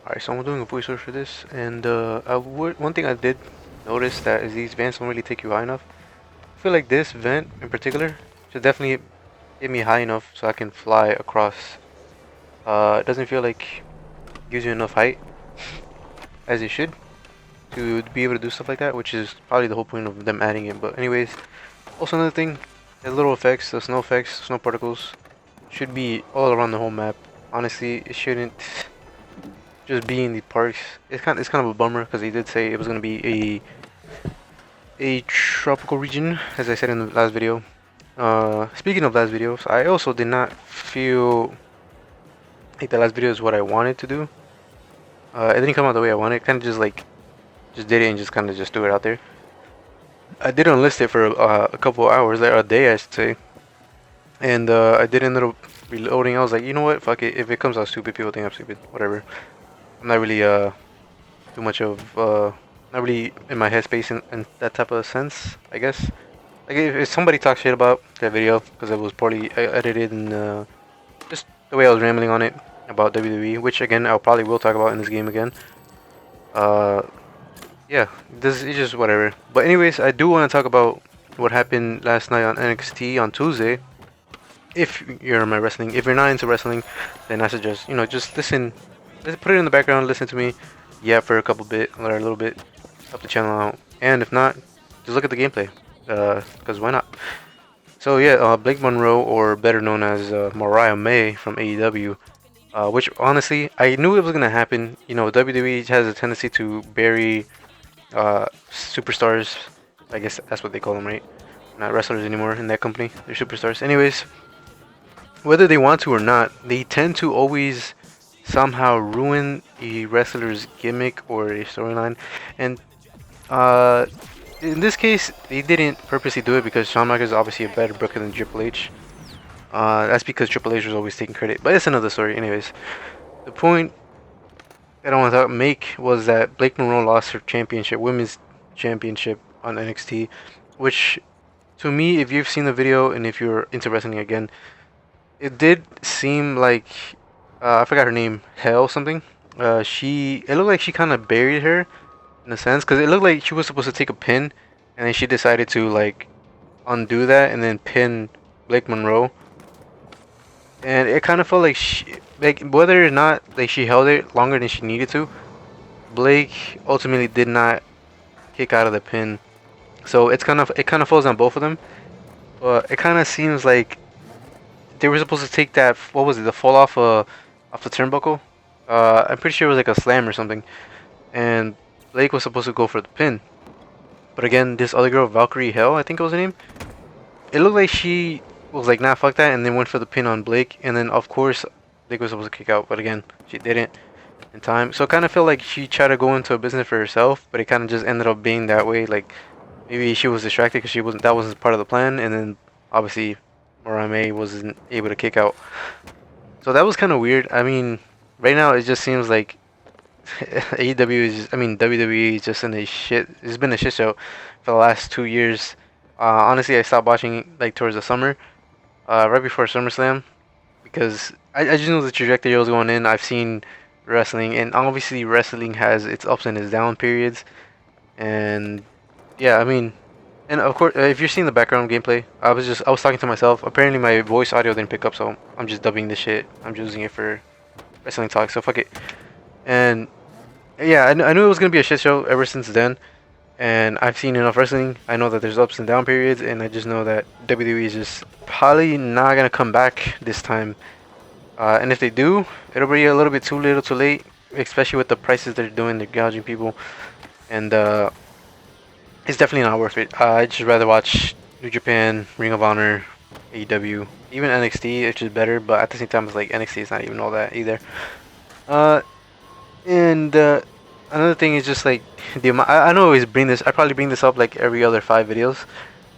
Alright, so I'm doing a voiceover for this, and one thing I did notice that is these vents don't really take you high enough. I feel like this vent in particular should definitely get me high enough so I can fly across. It doesn't feel like it gives you enough height as it should to be able to do stuff like that, which is probably the whole point of them adding it. But anyways, also another thing, the little effects, snow particles, should be all around the whole map. Honestly, it shouldn't just be in the parks. It's kind of a bummer because they did say it was gonna be a tropical region, as I said in the last video. Speaking of last videos, I also did not feel like the last video is what I wanted to do. It didn't come out the way I wanted. Kind of just did it and just kind of just threw it out there. I did enlist it for a couple of hours, a day I should say, and I did end up reloading. I was like, you know what, fuck it. If it comes out stupid, people think I'm stupid. Whatever. I'm not really too much of not really in my headspace in that type of sense, I guess. Like if somebody talks shit about that video because it was poorly edited and just the way I was rambling on it about WWE, which again I'll probably will talk about in this game again. Uh, yeah, this is just whatever. But anyways, I do want to talk about what happened last night on NXT on Tuesday. If you're my wrestling, if you're not into wrestling, then I suggest just listen. Just put it in the background, listen to me, yeah, for a or a little bit, help the channel out. And if not, just look at the gameplay, because why not? So yeah, Blake Monroe, or better known as Mariah May from AEW, which honestly I knew it was gonna happen. WWE has a tendency to bury superstars. I guess that's what they call them, right? Not wrestlers anymore in that company. They're superstars. Anyways, whether they want to or not, they tend to always somehow ruin a wrestler's gimmick or a storyline. And uh, in this case, they didn't purposely do it because Shawn Michaels is obviously a better booker than Triple H. That's because Triple H was always taking credit. But it's another story. Anyways, the point that I want to make was that Blake Monroe lost her championship, women's championship on NXT, which to me, if you've seen the video and if you're into wrestling again, it did seem like I forgot her name, Hell something. It looked like she kind of buried her in a sense, because it looked like she was supposed to take a pin, and then she decided to like undo that and then pin Blake Monroe, and it kind of felt like whether or not like she held it longer than she needed to, Blake ultimately did not kick out of the pin, so it kind of falls on both of them, but it kind of seems like they were supposed to take that, what was it, the fall off the turnbuckle. I'm pretty sure it was like a slam or something, and Blake was supposed to go for the pin. But again, this other girl, Valkyrie Hell, I think it was her name. It looked like she was like, nah, fuck that, and then went for the pin on Blake. And then of course Blake was supposed to kick out, but again, she didn't in time. So it kind of felt like she tried to go into a business for herself, but it kind of just ended up being that way. Like maybe she was distracted because that wasn't part of the plan, and then obviously Mariah May wasn't able to kick out. So that was kind of weird. I mean, right now it just seems like AEW WWE is just in a shit. It's been a shit show for the last 2 years. Honestly, I stopped watching like towards the summer, right before SummerSlam, because I just knew the trajectory I was going in. I've seen wrestling, and obviously wrestling has its ups and its down periods. And yeah, I mean, and of course, if you're seeing the background gameplay, I was talking to myself. Apparently, my voice audio didn't pick up, so I'm just dubbing this shit. I'm just using it for wrestling talk. So fuck it. And yeah, I knew it was gonna be a shit show ever since then. And I've seen enough wrestling. I know that there's ups and down periods, and I just know that WWE is just probably not gonna come back this time. And if they do, it'll be a little bit too little, too late. Especially with the prices they're doing, they're gouging people, and it's definitely not worth it. I'd just rather watch New Japan, Ring of Honor, AEW, even NXT, which is better. But at the same time, it's like NXT is not even all that either. Uh, and another thing is just like the amount. I know I always bring this. I probably bring this up like every other 5 videos,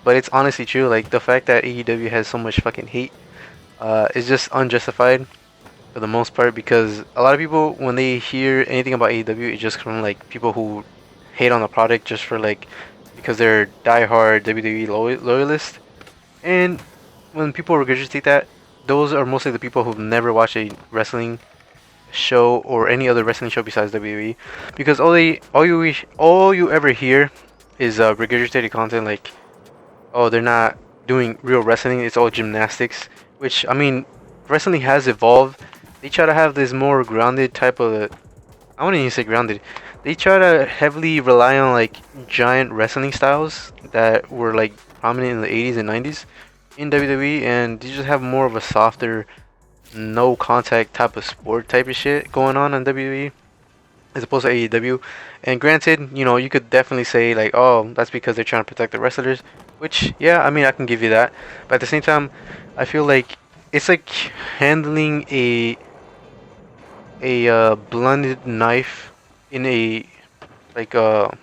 but it's honestly true. Like the fact that AEW has so much fucking hate, is just unjustified for the most part, because a lot of people, when they hear anything about AEW, it's just from like people who hate on the product just for like because they're diehard WWE loyalists. And when people regurgitate that, those are mostly the people who've never watched a wrestling show or any other wrestling show besides WWE, because all you ever hear is regurgitated content like, oh, they're not doing real wrestling, it's all gymnastics. Which, I mean, wrestling has evolved. They try to have this more grounded type of, I wouldn't even say grounded. They try to heavily rely on like giant wrestling styles that were like prominent in the 80s and 90s in WWE, and they just have more of a softer, no contact type of sport type of shit going on WWE as opposed to AEW. And granted, you could definitely say like, oh, that's because they're trying to protect the wrestlers, which, yeah, I mean, I can give you that. But at the same time, I feel like it's like handling a blunted knife in a like a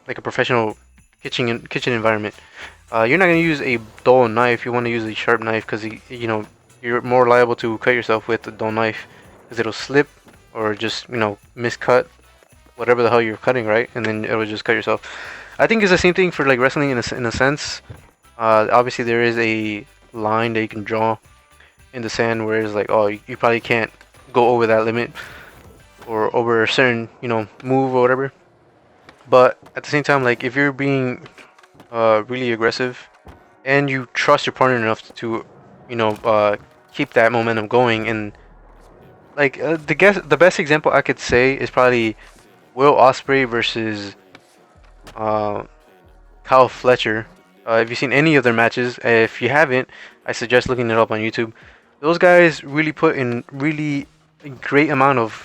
like a professional kitchen environment. You're not gonna use a dull knife. You want to use a sharp knife because you're more liable to cut yourself with a dull knife because it'll slip or just miscut whatever the hell you're cutting, right? And then it'll just cut yourself. I think it's the same thing for like wrestling in a sense. Obviously there is a line that you can draw in the sand where it's like, oh, you probably can't go over that limit or over a certain move or whatever. But at the same time, like if you're being really aggressive and you trust your partner enough to keep that momentum going, and like the best example I could say is probably Will Ospreay versus uh, Kyle Fletcher. If you've seen any of their matches, if you haven't, I suggest looking it up on YouTube. Those guys really put in really a great amount of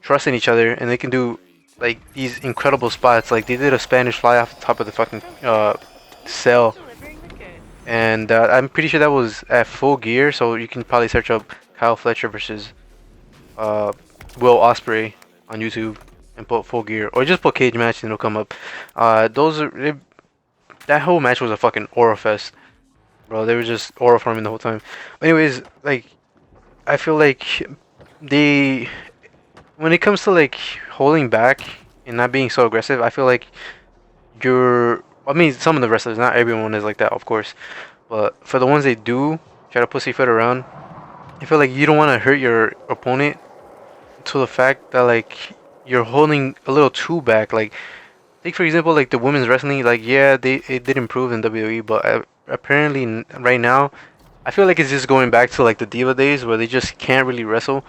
trust in each other, and they can do like these incredible spots. Like they did a Spanish fly off the top of the fucking cell, and I'm pretty sure that was at Full Gear. So you can probably search up Kyle Fletcher versus uh, Will Ospreay on YouTube and put Full Gear, or just put Cage Match and it'll come up. That whole match was a fucking aura fest, bro. They were just aura farming the whole time. Anyways, like I feel like they, when it comes to like holding back and not being so aggressive, I feel like I mean, some of the wrestlers, not everyone is like that, of course, but for the ones they do try to pussyfoot around, I feel like you don't want to hurt your opponent to the fact that like you're holding a little too back. Like, take for example, like the women's wrestling. Like, yeah, it did improve in WWE, but apparently right now, I feel like it's just going back to like the diva days where they just can't really wrestle.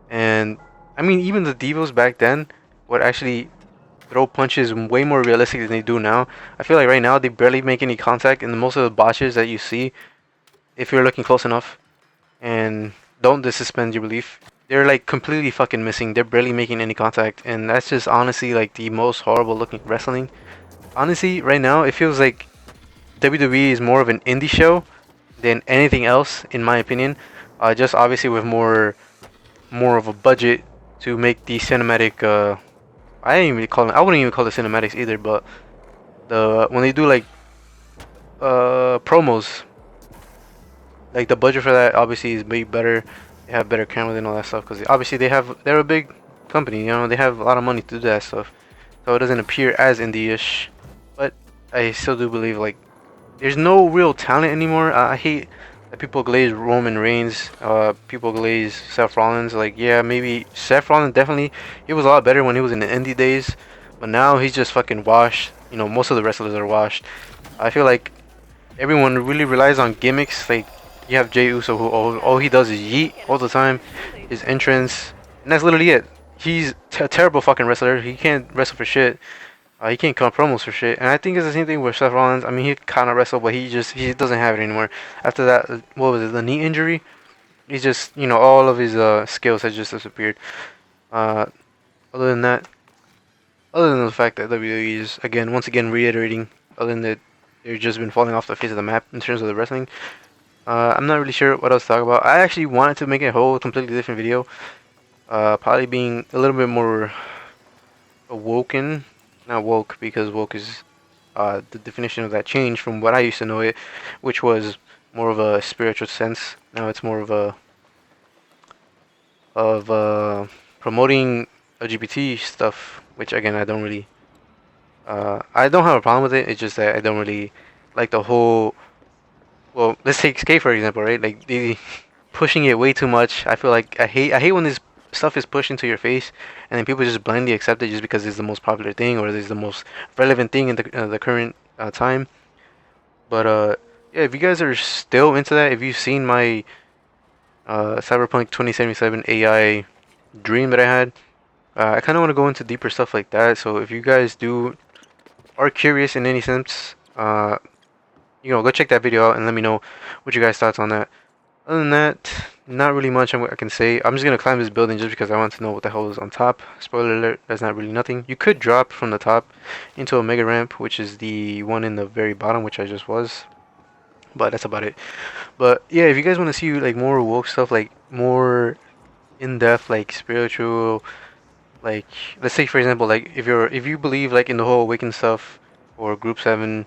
And I mean, even the divas back then would actually throw punches way more realistic than they do now. I feel like right now they barely make any contact, and most of the botches that you see, if you're looking close enough, and don't dissuspend your belief, they're like completely fucking missing. They're barely making any contact, and that's just honestly like the most horrible looking wrestling. Honestly, right now it feels like WWE is more of an indie show than anything else, in my opinion. Just obviously with more of a budget to make the cinematic. I wouldn't even call it cinematics either, but when they do like promos, like the budget for that obviously is way better. They have better cameras and all that stuff because obviously they're a big company. They have a lot of money to do that stuff, so it doesn't appear as indie-ish. But I still do believe like there's no real talent anymore. I hate that people glaze Roman Reigns, people glaze Seth Rollins. Like, yeah, maybe Seth Rollins definitely he was a lot better when he was in the indie days, but now he's just fucking washed. Most of the wrestlers are washed. I feel like everyone really relies on gimmicks. Like you have Jey Uso, who all he does is yeet all the time. His entrance, and that's literally it. He's a terrible fucking wrestler. He can't wrestle for shit. He can't cut promos for shit. And I think it's the same thing with Seth Rollins. I mean, he kind of wrestled, but he doesn't have it anymore. After that, what was it, the knee injury? He's just, all of his skills has just disappeared. Uh, other than that, other than the fact that WWE is, once again reiterating, other than that, they've just been falling off the face of the map in terms of the wrestling. I'm not really sure what else to talk about. I actually wanted to make a whole completely different video. Probably being a little bit more awoken. Not woke, because woke is the definition of that change from what I used to know it, which was more of a spiritual sense. Now it's more of promoting LGBT stuff, which again I don't really. I don't have a problem with it. It's just that I don't really like the whole. Well, let's take skate for example, right? Like they pushing it way too much. I feel like I hate when this stuff is pushed into your face, and then people just blindly accept it just because it's the most popular thing or it's the most relevant thing in the current time. But yeah, if you guys are still into that, if you've seen my Cyberpunk 2077 AI dream that I had, I kind of want to go into deeper stuff like that. So if you guys do are curious in any sense, go check that video out and let me know what you guys thoughts on that. Other than that, not really much I can say. I'm just gonna climb this building just because I want to know what the hell is on top. Spoiler alert, that's not really nothing. You could drop from the top into a mega ramp, which is the one in the very bottom, which I just was. But that's about it. But yeah, if you guys want to see like more woke stuff, like more in depth, like spiritual, like let's say for example, like if you believe like in the whole awakened stuff or Group 7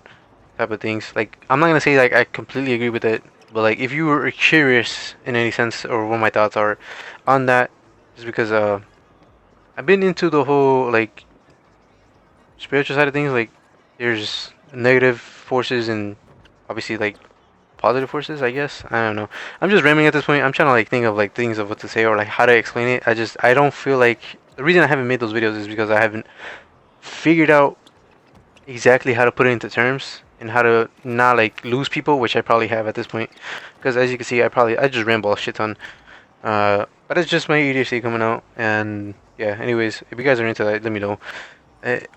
type of things, like I'm not gonna say like I completely agree with it, but like if you were curious in any sense or what my thoughts are on that, just because I've been into the whole like spiritual side of things. Like there's negative forces and obviously like positive forces, I guess. I don't know. I'm just rambling at this point. I'm trying to like think of like things of what to say or like how to explain it. I don't feel like the reason I haven't made those videos is because I haven't figured out exactly how to put it into terms and how to not like lose people, which I probably have at this point. Because as you can see, I just ramble a shit ton. But it's just my ADHD coming out. And yeah, anyways, if you guys are into that, let me know.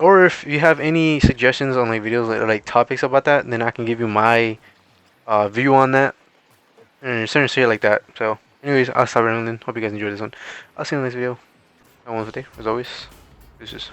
Or if you have any suggestions on like videos like topics about that, then I can give you my view on that and certain shit like that. So, anyways, I'll stop rambling. Hope you guys enjoyed this one. I'll see you in the next video. Have a wonderful day, as always. This is.